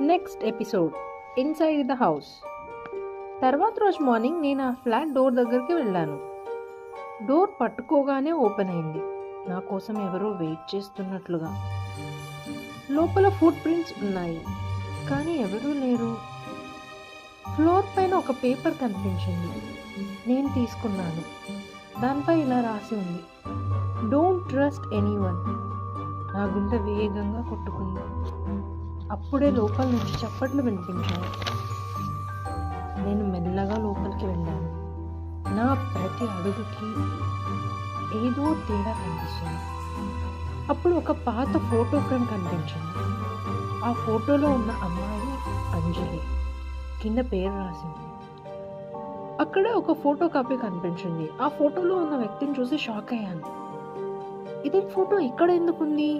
Next episode inside the house. తర్వాత రోజు morning నేను ఆ ఫ్లాట్ డోర్ దగ్గరికి వెళ్ళాను. డోర్ పట్టుకోగానే ఓపెన్ అయింది. నా కోసం ఎవరో వెయిట్ చేస్తున్నట్లుగా. లోపల ఫుట్ ప్రింట్స్ ఉన్నాయి, కానీ ఎవరూ లేరు. ఫ్లోర్ పైన ఒక పేపర్ కనిపించింది. నేను తీసుకున్నాను. దానిపై ఇలా రాసి ఉంది, డోంట్ ట్రస్ట్ ఎనీవన్. నా గుండె వేగంగా కొట్టుకుంది. అప్పుడే లోపల నుంచి చప్పట్లు వినిపించాయి. నేను మెల్లగా లోపలికి వెళ్ళాను. నా ప్రతి అడుగుకి ఏదో తేడా కనిపిస్తుంది. అప్పుడు ఒక పాత ఫోటో ఫ్రేమ్ కనిపించింది. ఆ ఫోటోలో ఉన్న అమ్మాయి అంజలి. కింద పేరు రాసింది. అక్కడే ఒక ఫోటో కాపీ కనిపించింది. ఆ ఫోటోలో ఉన్న వ్యక్తిని చూసి షాక్ అయ్యాను. ఇదే ఫోటో ఇక్కడ ఎందుకుంది?